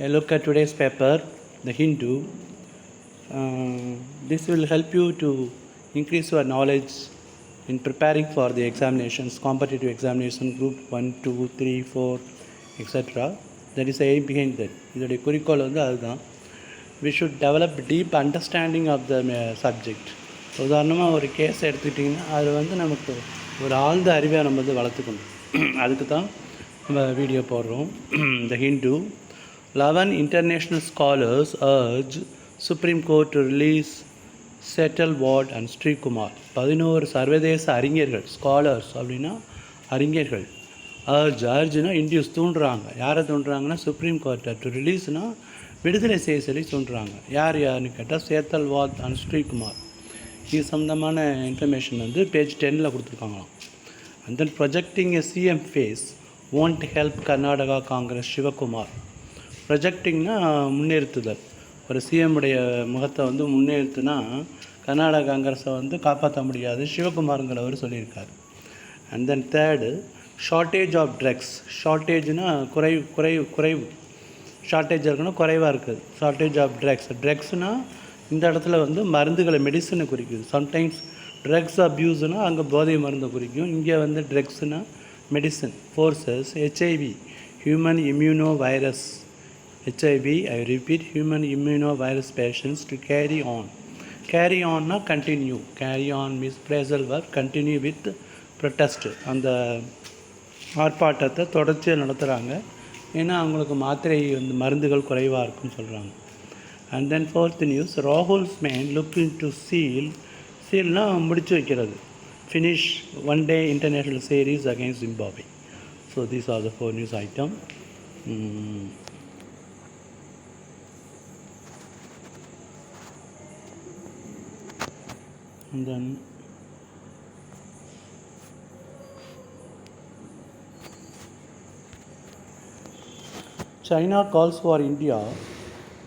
A look at today's paper, The Hindu. This will help you to increase your knowledge in preparing for the examinations, competitive examination, group 1, 2, 3, 4, etc. That is the aim behind that. இதோடைய குறிக்கோள் வந்து அதுதான். We should develop deep understanding of the subject. உதாரணமாக ஒரு case எடுத்துக்கிட்டிங்கன்னா அது வந்து நமக்கு ஒரு ஆழ்ந்த அறிவை நம்ம வந்து வளர்த்துக்கணும். அதுக்கு தான் நம்ம வீடியோ போடுறோம். The Hindu. 11 international scholars urge Supreme Court to release Settle Ward and Sri Kumar. 11 சர்வதேச அறிஞர்கள், ஸ்காலர்ஸ் அப்படின்னா அறிஞர்கள், அர்ஜுனா இண்டியூஸ் தூண்டுறாங்க. யாரை தூண்டுறாங்கன்னா சுப்ரீம் கோர்ட்டை டு ரிலீஸ்னால் விடுதலை செய்ய சொல்லி தூண்டுறாங்க. யாருன்னு கேட்டால் சேத்தல் வாத் அண்ட் ஸ்ரீகுமார். இது சம்மந்தமான இன்ஃபர்மேஷன் வந்து பேஜ் 10 கொடுத்துருக்காங்களாம். And then projecting a CM face won't help Karnataka Congress Shivakumar. ப்ரொஜெக்டிங்னா முன்னிறுத்துதல். ஒரு சிஎம்முடைய முகத்தை வந்து முன்னிறுத்துனா கர்நாடகா காங்கிரஸை வந்து காப்பாற்ற முடியாது சிவகுமாருங்கிறவர் சொல்லியிருக்கார். And then third, shortage of drugs. ஷார்ட்டேஜ்னால் குறைவு ஷார்ட்டேஜ் இருக்குன்னா குறைவாக இருக்குது. ஷார்ட்டேஜ் ஆஃப் ட்ரக்ஸ்னால் இந்த இடத்துல வந்து மருந்துகளை, மெடிசனை குறிக்குது. சம்டைம்ஸ் ட்ரக்ஸ் அப்யூஸ்னால் அங்கே போதை மருந்தை குறிக்கும். இங்கே வந்து ட்ரக்ஸ்னால் medicine. Forces HIV, human immuno virus. HIV, I repeat, human immuno virus patients to carry on. Carry ஆன்னா continue. Carry on means phrasal verb. Continue with protest. அந்த ஆர்ப்பாட்டத்தை தொடர்ச்சியாக நடத்துகிறாங்க. ஏன்னா அவங்களுக்கு மாத்திரை வந்து மருந்துகள் குறைவாக இருக்குன்னு சொல்கிறாங்க. And then fourth news, Rahul's man looking to சீல்னால் முடிச்சு வைக்கிறது. Finish one day international series against Zimbabwe. So these are the 4 news item. And then China calls for India.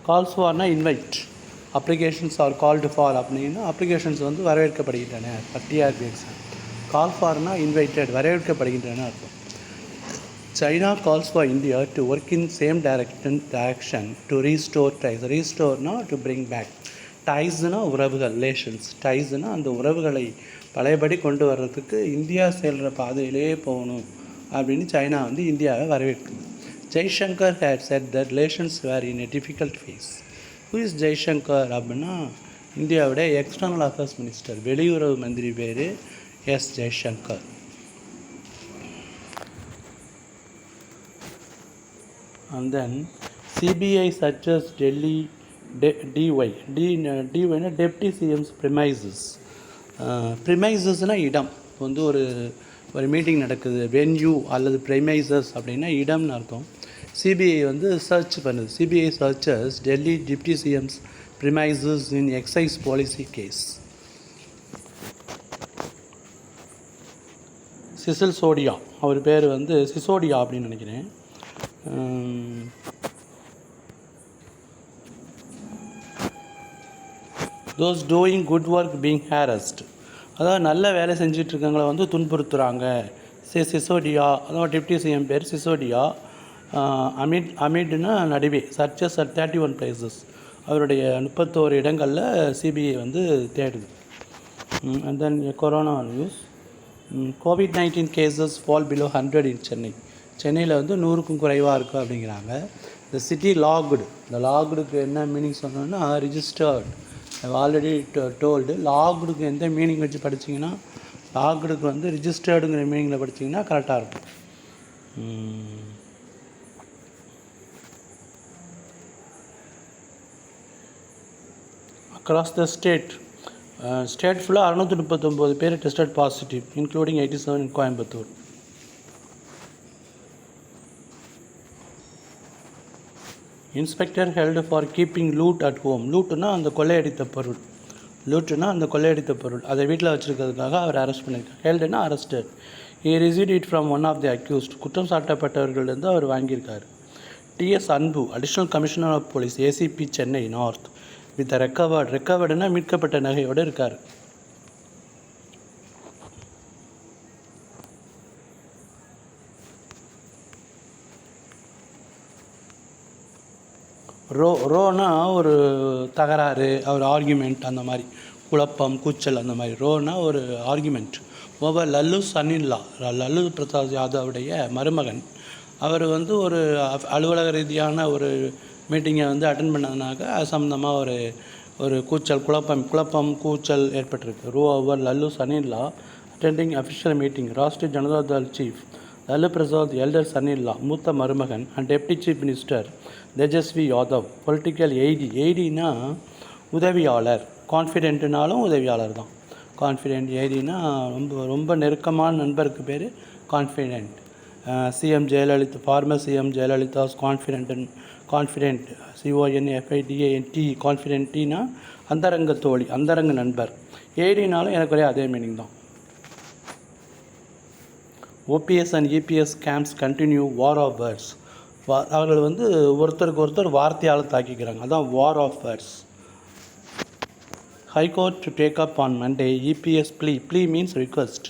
Calls for na invite. Applications are called for அப்படின்னா applications வந்து வரவேற்கப்படுகின்றன. TRP exam. Call ஃபார்னா invited, வரவேற்கப்படுகின்றன அர்த்தம். China calls for India to work in same direction to restore ties. Restoreனா to bring back. டைஸ்னா உறவுகள், relations. டைஸ்னா அந்த உறவுகளை பழையபடி கொண்டு வர்றதுக்கு இந்தியா செல்கிற பாதையிலே போகணும் அப்படின்னு சைனா வந்து இந்தியாவை வரவேற்குது. Jaishankar had said that relations were in a difficult phase. Who is Jaishankar அப்படின்னா இந்தியாவுடைய எக்ஸ்டர்னல் அஃபேர்ஸ் மினிஸ்டர், வெளியுறவு மந்திரி பேர் S Jaishankar. And then CBI searches Delhi டிஒய்னா டெப்டி சிஎம்ஸ் ப்ரிமைசஸ். ப்ரிமைசஸ்னால் இடம். இப்போ வந்து ஒரு மீட்டிங் நடக்குது, வென்யூ அல்லது ப்ரிமைசஸ் அப்படின்னா இடம்னு அர்த்தம். சிபிஐ வந்து சர்ச் பண்ணுது. CBI searches Delhi deputy CM's premises in excise policy case. Sisodia, அவர் பேர் வந்து சிசோடியா அப்படின்னு நினைக்கிறேன். Those doing good work being harassed. அதாவது நல்ல வேலை செஞ்சிட்ருக்கவங்களை வந்து துன்புறுத்துகிறாங்க. சிசோடியா, அதாவது டிப்டி சிஎம் பேர் சிசோடியா. அமிட்னா நடுவே. Searches at 31 places. அவருடைய 31 இடங்களில் சிபிஐ வந்து தேடுது. And then corona news. COVID-19 cases fall below 100 in Chennai. சென்னையில் வந்து 100க்கும் குறைவாக இருக்குது அப்படிங்கிறாங்க. இந்த சிட்டி லாக்டு. இந்த லாக்டுக்கு என்ன மீனிங் சொன்னோன்னா ரிஜிஸ்டர்டு. I already told. லாக்டுக்கு எந்த மீனிங் வச்சு படிச்சிங்கன்னா, லாக்டுக்கு வந்து ரிஜிஸ்டர்டுங்கிற மீனிங்கில் படிச்சிங்கன்னா கரெக்டாக இருக்கும். அக்ராஸ் த ஸ்டேட் ஃபுல்லாக 639 பேர் tested positive, including 87 in Coimbatore. Inspector held for keeping loot at home. லூட்டுனா அந்த கொள்ளையடித்த பொருள், அதை வீட்டில் வச்சுருக்கிறதுக்காக அவர் அரெஸ்ட் பண்ணியிருக்கார். ஹெல்டுனா arrested. He received it from one of the accused. குற்றம் சாட்டப்பட்டவர்கள்லேருந்து அவர் வாங்கியிருக்கார். DS Anbu, additional commissioner of police, ACP Chennai north, with ரெக்கவர்டுனா மீட்கப்பட்ட நகையோடு இருக்கார். ரோனா ஒரு தகராறு, ஒரு ஆர்கியூமெண்ட், அந்த மாதிரி குழப்பம், கூச்சல், அந்த மாதிரி. ரோனா ஒரு ஆர்கியூமெண்ட். ஓவர் லல்லு சன்னின்லா, லல்லு பிரசாத் யாதவுடைய மருமகன், அவர் வந்து ஒரு அலுவலக ரீதியான ஒரு மீட்டிங்கை வந்து அட்டன் பண்ணதுனாக்க அது சம்மந்தமாக ஒரு கூச்சல், குழப்பம் கூச்சல் ஏற்பட்டிருக்கு. Row over Lalu son in law attending official meeting. Rashtriya Janata Dal chief Lalu Prasad elder son in law, மூத்த மருமகன், and deputy chief minister Tejashwi Yadav political எய்டினா உதவியாளர். கான்ஃபிடென்ட்னாலும் உதவியாளர் தான். கான்ஃபிடென்ட் எய்டினா ரொம்ப நெருக்கமான நண்பருக்கு பேர் confident. CM Jayalalithaa, farmer CM Jayalalithaa's confident CONFIDENT. கான்ஃபிடென்ட்டினா அந்தரங்க தோழி, அந்தரங்க நண்பர். ஏடினாலும் எனக்கு ஒரே அதே மீனிங் தான். OPS and EPS camps continue war of words. அவர்கள் வந்து ஒருத்தருக்கு ஒருத்தர் வார்த்தையால் தாக்கிக்கிறாங்க, அதான் war of words. High court to take up on Monday EPS plea means request.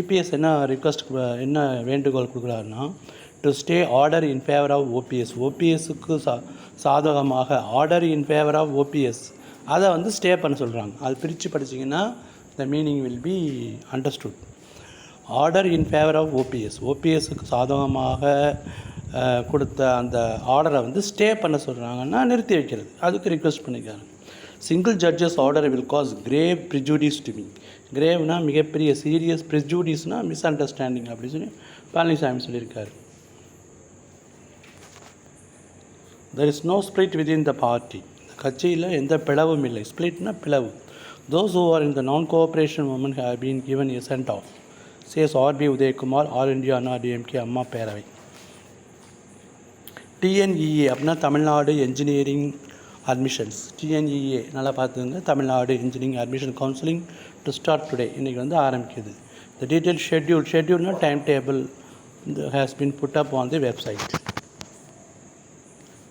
EPS என்ன ரிக்வெஸ்ட், என்ன வேண்டுகோள் கொடுக்குறாருன்னா, to stay order in favour of ஓபிஎஸ்க்கு சாதகமாக order in favour of OPS, அதை வந்து ஸ்டே பண்ண சொல்கிறாங்க. அது பிரித்து படிச்சிங்கன்னா the meaning will be understood. Order in favour of ஓபிஎஸ்க்கு சாதகமாக கொடுத்த அந்த ஆர்டரை வந்து ஸ்டே பண்ண சொல்கிறாங்கன்னா நிறுத்தி வைக்கிறது, அதுக்கு ரிக்வெஸ்ட் பண்ணிக்கிறாங்க. Single judges order will cause grave prejudice to me. கிரேவ்னா மிகப்பெரிய, சீரியஸ், ப்ரிஜுடிஸ்னால் மிஸ் அண்டர்ஸ்டாண்டிங் அப்படின்னு சொல்லி பழனிசாமி சொல்லியிருக்காரு. There is no split within the party. கட்சியில் எந்த பிளவும் இல்லை. ஸ்பிளிட்னா பிளவு. Those who are in the non cooperation movement have been given a send off, says RB Udhayakumar, all India Anna DMK Amma பேரவை. TNEA அப்படின்னா தமிழ்நாடு என்ஜினியரிங் அட்மிஷன்ஸ். TNEA நல்லா பார்த்துங்க, Tamil Nadu engineering admission counselling to start today. இன்றைக்கி வந்து ஆரம்பிக்குது. த டீட்டெயில் ஷெட்யூல்னா time table has been put up on the website.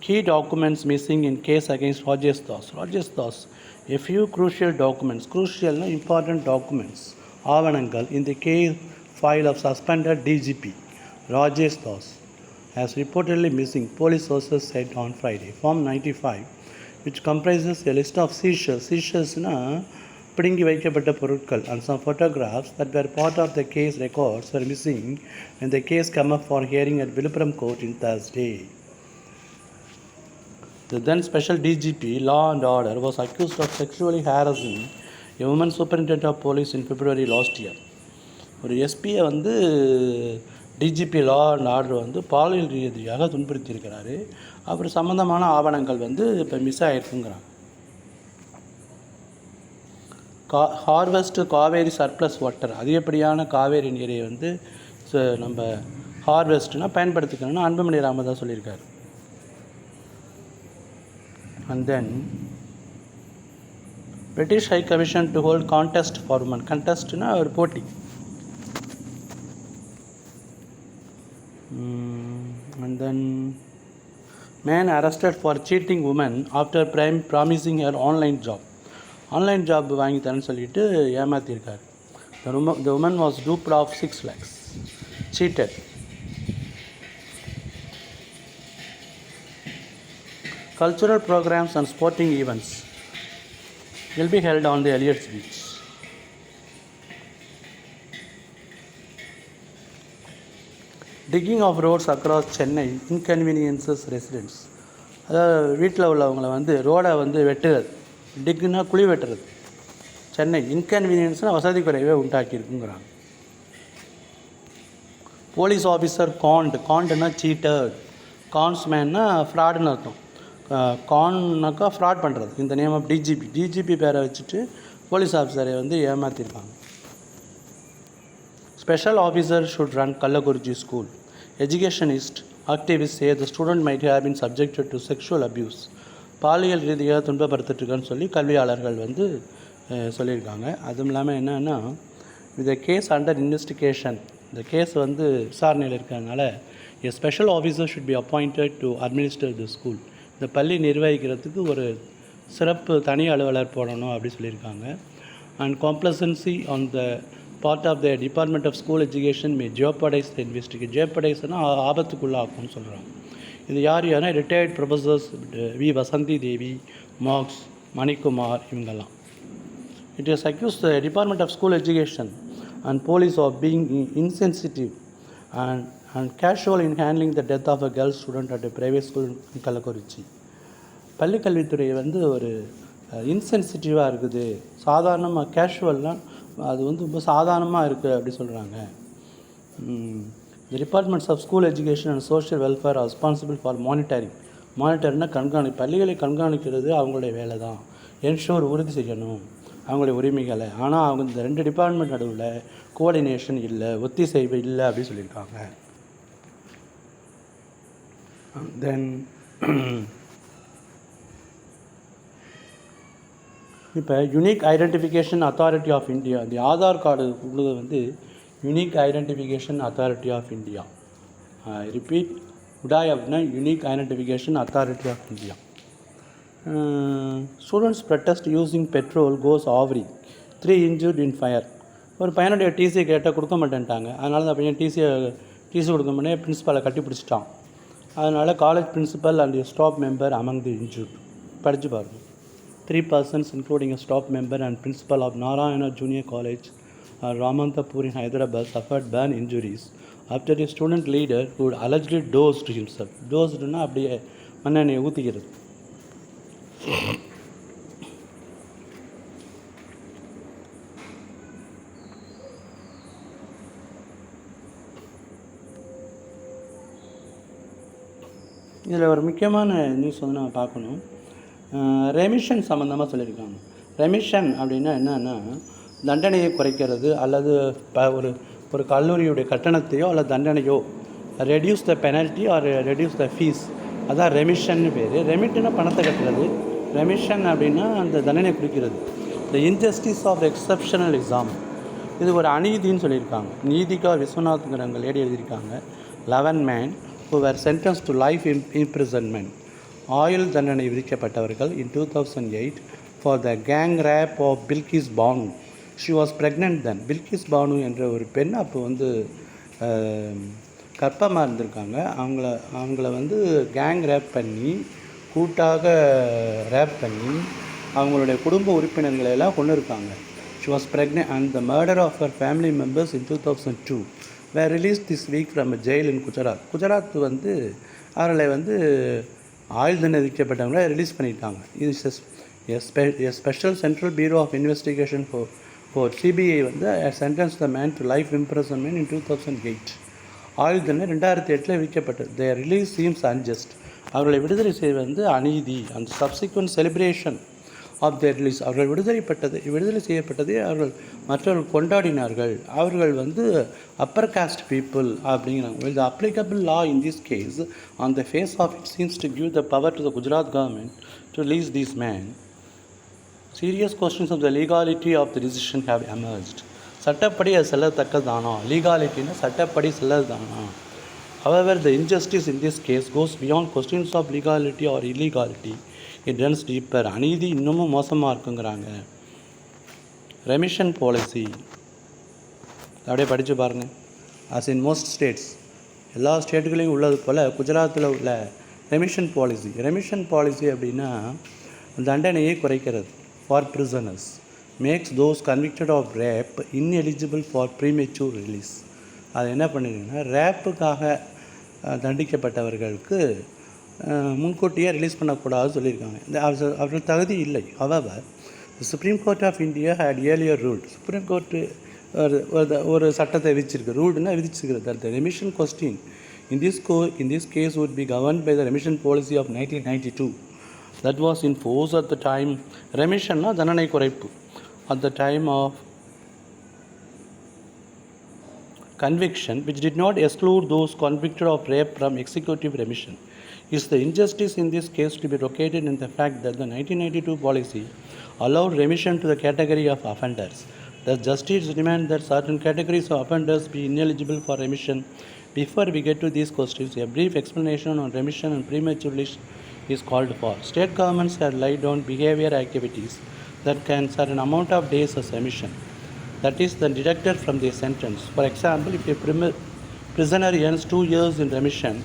Key documents missing in case against Rajesh Das. A few crucial documents, crucialனா important documents, ஆவணங்கள் in the case file of suspended DGP Rajesh Das has reportedly missing, police sources said on Friday. Form 95, which comprises a list of seizures பிடுங்கி வைக்கப்பட்ட பொருட்கள், and some photographs that were part of the case records were missing when the case came up for hearing at Viluppuram court in Thursday. The then special DGP Law and Order was accused of sexually harassing a woman superintendent of police in February last year. ஒரு எஸ்பியை வந்து DGP law and order வந்து பாலியல் ரீதியாக துன்புறுத்தியிருக்கிறாரு. அப்புறம் சம்மந்தமான ஆவணங்கள் வந்து இப்போ மிஸ் ஆகிருக்குங்கிறாங்க. ஹார்வெஸ்ட் காவேரி சர்ப்ளஸ் வாட்டர், அதிகப்படியான காவேரி நீரை வந்து நம்ம ஹார்வெஸ்ட்னா பயன்படுத்திக்கணும்னு அன்புமணி ராமதாஸ் சொல்லியிருக்காரு. And then British High Commission to hold contest for women. Contestனா ஒரு போட்டி. And then man arrested for cheating woman after promising her online job. Online job வாங்கி தரேன்னு சொல்லிட்டு ஏமாற்றிருக்காரு. The woman was duped of 6 lakhs. Cheated. Cultural programs and sporting events will be held on the Elliott's Beach. Digging of roads across Chennai inconveniences residents. அதாவது வீட்டில் உள்ளவங்களை வந்து ரோடை வந்து வெட்டுறது, டிக்குன்னா குழி வெட்டுறது. சென்னை இன்கன்வீனியன்ஸ்னால் வசதி குறைவே உண்டாக்கியிருக்குங்கிறாங்க. போலீஸ் ஆஃபீஸர் காண்டுன்னா சீட்டட், கான்ஸ்மேன்னா ஃப்ராடுன்னு அர்த்தம். கான்னாக்கா ஃப்ராட் பண்ணுறது. இந்த நேம் ஆஃப் டிஜிபி பேரை வச்சுட்டு போலீஸ் ஆஃபீஸரை வந்து ஏமாற்றிருக்காங்க. Special officer should run Kallakurichi school. Educationist activist say the student might have been subjected to sexual abuse. பாலியல் ரீதியாக துன்பப்படுத்திட்டுருக்கான்னு சொல்லி கல்வியாளர்கள் வந்து சொல்லியிருக்காங்க. அதுவும் இல்லாமல் என்னென்னா, இந்த கேஸ் அண்டர் இன்வெஸ்டிகேஷன், இந்த கேஸ் வந்து விசாரணையில் இருக்கிறதுனால a special officer should be appointed to administer the school. இந்த பள்ளி நிர்வகிக்கிறதுக்கு ஒரு சிறப்பு தனி அலுவலர் போடணும் அப்படி சொல்லியிருக்காங்க. And complacency on the part of the department of school education may jeopardise the investigation. ஜியோபடைஸ்னால் ஆபத்துக்குள்ளாக்கும்னு சொல்கிறாங்க. இது யாருன்னா retired professors V Vasanthi Devi, Marx, Manikumar இவங்கெல்லாம். It has accused the Department of School Education and police of being insensitive and casual in handling the death of a girl student at a private school in Kallakurichi. பள்ளிக்கல்வித்துறை வந்து ஒரு இன்சென்சிட்டிவாக இருக்குது, சாதாரணமாக கேஷுவல்லாம் அது வந்து ரொம்ப சாதாரணமாக இருக்குது அப்படி சொல்கிறாங்க. The Departments of School Education and Social Welfare are responsible for monitoring. மானிட்டர்னால் கண்காணிப்பு, பள்ளிகளை கண்காணிக்கிறது அவங்களுடைய வேலை தான். என்ஷோர் உறுதி செய்யணும் அவங்களுடைய உரிமைகளை. ஆனால் அவங்க இந்த 2 டிபார்ட்மெண்ட் நடுவில் கோஆர்டினேஷன் இல்லை, ஒத்திசைவு இல்லை அப்படின்னு சொல்லியிருக்காங்க. தென் இப்போ unique identification authority of India, இந்த ஆதார் கார்டு உள்ளது வந்து unique identification authority of India. Repeat, UIDAI அப்படின்னா unique identification authority of India. Students protest using petrol goes awry, 3 injured in fire. ஒரு பையனுடைய டிசியை கேட்டால் கொடுக்க மாட்டேன்ட்டாங்க. அதனால அந்த பையன் டிசி கொடுக்க மாட்டே பிரின்ஸிபாலை கட்டி பிடிச்சிட்டான். அதனால் college principal and staff member among the injured. படித்து பாருங்கள். 3 persons including a staff member and principal of Narayana Junior College, Ramantapur in Hyderabad suffered burn injuries after a student leader who had allegedly dosed himself. Dosedனா அப்படியே மண்ணெண்ணெயை ஊற்றிக்கிறது. இதில் ஒரு முக்கியமான news வந்து நம்ம பார்க்கணும். Remission சம்மந்தமாக சொல்லியிருக்காங்க. ரெமிஷன் அப்படின்னா என்னன்னா தண்டனையை குறைக்கிறது அல்லது ஒரு கல்லூரியுடைய கட்டணத்தையோ அல்லது தண்டனையோ reduce the penalty or reduce the fees, அதான் ரெமிஷன் பேர். ரெமிட்னா பணத்தை கட்டுறது, ரெமிஷன் அப்படின்னா அந்த தண்டனை குறிக்கிறது. The injustice of exceptional exam, இது ஒரு அநீதின்னு சொல்லியிருக்காங்க. நீதிகா விஸ்வநாத்ங்கிறவங்க லேடி எழுதியிருக்காங்க. 11 men who were sentenced to life imprisonment, ஆயுள் தண்டனை விதிக்கப்பட்டவர்கள் in 2008 for the gang rape of Bilke Banu. She was pregnant then. Bilke Banu என்ற ஒரு பெண் அப்போ வந்து கர்ப்பமாக இருந்திருக்காங்க. அவங்கள வந்து கேங் ரேப் பண்ணி, கூட்டாக ரேப் பண்ணி அவங்களுடைய குடும்ப உறுப்பினர்களை எல்லாம் கொண்டு இருக்காங்க. She was pregnant and the murder of her family members in 2002 were released this week from a jail in Gujarat. Gujarat வந்து அவர்களை வந்து ஆயுள் தண்டனை விதிக்கப்பட்டவங்களை ரிலீஸ் பண்ணியிருக்காங்க. இது special central bureau of investigation for CBI வந்து sentence the man to life imprisonment in 2008. ஆயுள் தண்டனை 2008 விதிக்கப்பட்டது. தேர் ரிலீஸ் சீம்ஸ் அன்ஜஸ்ட், அவர்களை விடுதலை செய்வது வந்து அநீதி. அந்த subsequent celebration of their release, அவர்கள் விடுதலை செய்யப்பட்டதை அவர்கள் மற்றவர்கள் கொண்டாடினார்கள். அவர்கள் வந்து அப்பர் காஸ்ட் பீப்புள் அப்படிங்கிறாங்க. Well, the applicable law in this case on the face of it seems to give the power to the Gujarat government to release these men. Serious questions of the legality of the decision have emerged. சட்டப்படி அது செல்லத்தக்கதானா, லீகாலிட்டின்னா சட்டப்படி செல்லதானா. However, the injustice in this case goes beyond questions of legality or illegality. It runs deeper. அநீதி இன்னமும் மோசமாக இருக்குங்கிறாங்க. Remission policy அப்படியே படித்து பாருங்கள். அஸ் இன் மோஸ்ட் ஸ்டேட்ஸ், எல்லா ஸ்டேட்டுகளையும் உள்ளது போல் குஜராத்தில் உள்ள ரெமிஷன் பாலிசி அப்படின்னா தண்டனையை குறைக்கிறது. For prisoners makes those convicted of rape ineligible for premature release. அது என்ன பண்ணிருக்குன்னா, ரேப்புக்காக தண்டிக்கப்பட்டவர்களுக்கு முன்கூட்டியே ரிலீஸ் பண்ணக்கூடாதுன்னு சொல்லியிருக்காங்க. அவர்கள் தகுதி இல்லை. However, the Supreme Court of India had earlier ruled. Supreme court ஒரு சட்டத்தை விதிச்சிருக்கிறது. that the remission question in this case would be governed by the remission policy of 1992 that was in force at the time. ரெமிஷன்னா தண்டனை குறைப்பு. At the time of conviction, which did not exclude those convicted of rape from executive remission. Is the injustice in this case to be located in the fact that the 1992 policy allowed remission to the category of offenders? Does justice demand that certain categories of offenders be ineligible for remission? Before we get to these questions, a brief explanation on remission and premature release is called for. State governments have laid down behavior activities that can certain amount of days as remission, that is then deducted from their sentence. For example, if a prisoner earns 2 years in remission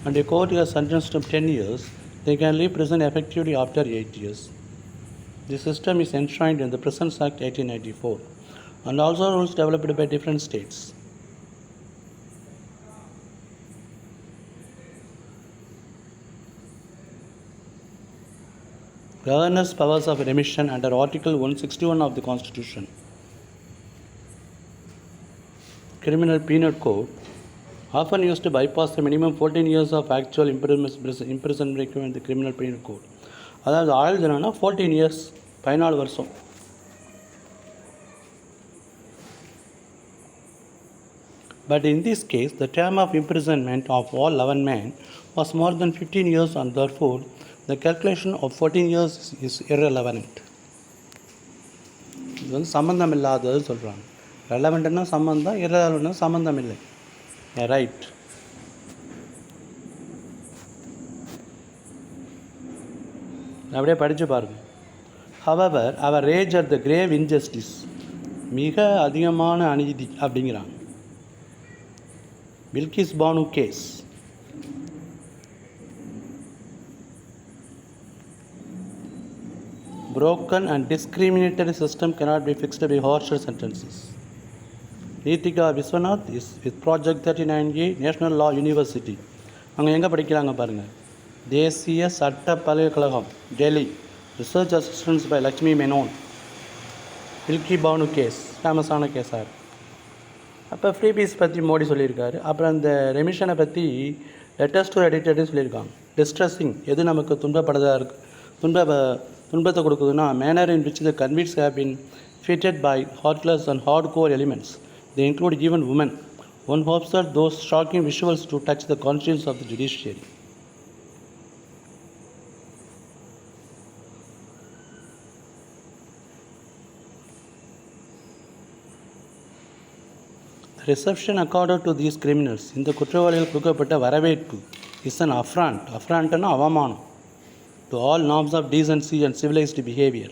and a court has sentenced them 10 years, they can leave prison effectively after 8 years. The system is enshrined in the Prisons Act 1894 and also rules developed by different states. Governor's powers of remission under Article 161 of the Constitution. Criminal Penal Code often used to bypass the minimum 14 years of actual imprisonment requirement in the Criminal Penal Code. அதாவது ஆயுள் தண்டனை 14 years 14 வருஷம். But in this case, the term of imprisonment of all 11 men was more than 15 years and therefore the calculation of 14 years is irrelevant. இது வந்து சம்பந்தம் இல்லாதது சொல்கிறாங்க. ரெலவெண்ட்னா சம்பந்தம், irrelevantனா சம்பந்தம் இல்லை. ரைட். அப்படியே படித்து பாருங்கள். However, our rage at the grave injustice, மிக அதிகமான அநீதி அப்படிங்கிறாங்க. Bilkis Bano case. Broken and discriminatory system cannot be fixed by harsher sentences. Neetika Viswanath is with Project 39A, National Law University. அங்கே எங்கே படிக்கிறாங்க பாருங்கள். தேசிய சட்ட பல்கலைக்கழகம், Delhi. Research assistance by Lakshmi Menon. Bilkis Bano case ஃபேமஸான கேஸாக இருக்குது. அப்போ ஃப்ரீ பீஸ் பற்றி மோடி சொல்லியிருக்காரு. அப்புறம் அந்த ரெமிஷனை பற்றி லெட்டர்ஸ் டு எடிட்டர்னு சொல்லியிருக்காங்க. டிஸ்ட்ரெஸ்ஸிங், எது நமக்கு துன்பப்படுறதா இருக்குது, துன்பத்தை கொடுக்குதுன்னா manner in which the convicts have been feted by heartless and hardcore elements. They include even women. One hopes that those shocking visuals to touch the conscience of the judiciary. The reception accorded to these criminals, இந்த குற்றவாளிகள் கொடுக்கப்பட்ட வரவேற்பு, is an affront. affrontனா அவமானம் to all norms of decency and civilized behavior.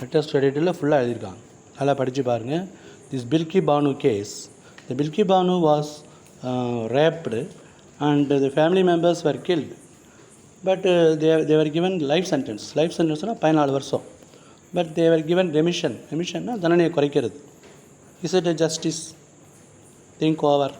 Latest எடிட்டில் ஃபுல்லாக எழுதியிருக்காங்க. நல்லா படித்து பாருங்கள். This Bilkis Bano case, the Bilkis Bano was raped and the family members were killed. But they're given life sentence. Life சென்டென்ஸ்னால் 14 வருஷம். பட் தேவர் கிவன் ரெமிஷன்னா தண்டனையை குறைக்கிறது. Is it a justice? Think over.